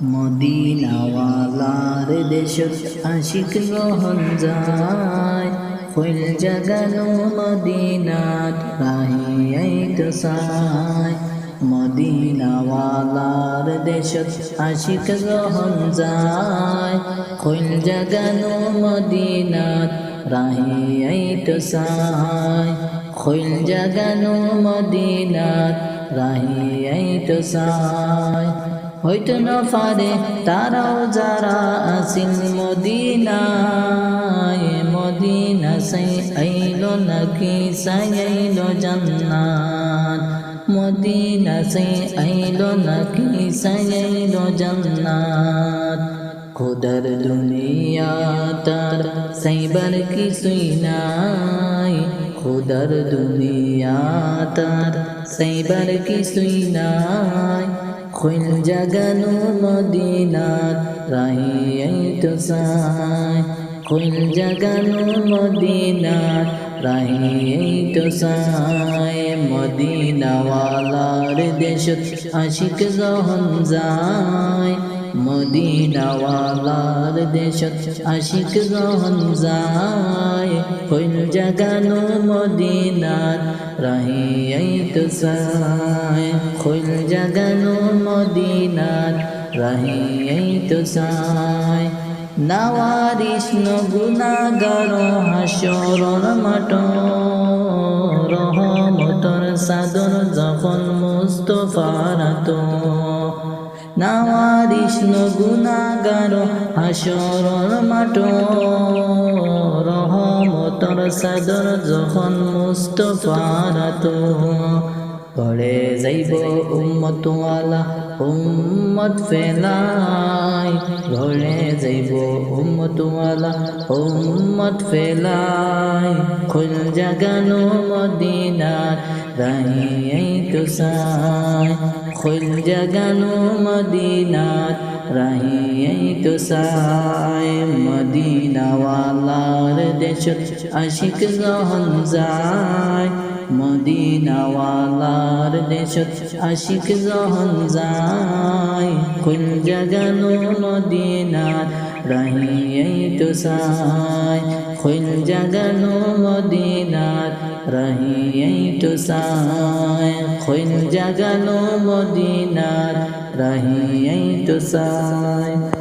মদিনাওয়ালার দেশত আশিক রহন যায়, ফুল জাগানো মদিনাত রাহিয়াইতো সায়। মদিনাওয়ালার দেশত আশিক রহন যায়, ফুল জাগানো মদিনাত রাহিয়াইতো সায়। ফুল জাগানো মদিনাত রাহিয়াইতো সায়। হইতো না পারে তারাও যারা আসিল মদিনায়, মদিনা সাই আইলো নাকি সাই আইলো জান্নাত, মদিনা সাই আইলো নাকি সাই আইলো জান্নাত। খোদার দুনিয়া তার সাইবার কিছুই নাই, খোদার দুনিয়া তার সাইবার কিছুই নাই। খুল জাগানো মদিনাত রাহিয়াইতো সায়, খুল জাগানো মদিনাত রাহিয়াইতো সায়। মদিনাওয়ালার দেশত আশিক রহন যায়, মদিনাওয়ালার দেশত আশিক রহন যায়। খুল জাগানো মদিনাত রাহিয়াইতো সায়, খুল জাগানো মদিনাত রাহিয়াইতো সায়। নাওয়ারিস গুনাহগার হাসরের মাঠ, রহমতের চাদর যখন মুস্তাফার হাত। নাওয়ারিস গুনাহগার হাসরের মাঠ, রহমতের চাদর যখন মুস্তাফার হাত। পড়ে যাইব উম্মতওয়ালা উম্মত ফেলাই, পড়ে যাইব উম্মতওয়ালা উম্মত ফেলাই। খুল জাগানো মদিনাত রাহিয়াইতো সায়, খুল জাগানো মদিনাত রাহিয়াইতো সায়। মদিনাওয়ালার দেশত আশিক রহন যায়, মদিনাওয়ালার দেশত আশিক রহন যায়। খুল জাগানো মদিনাত রাহিয়াইতো সায়, খুল জাগানো মদিনাত রাহিয়াইতো সায়। খুল জাগানো মদিনাত রাহিয়াইতো সায়।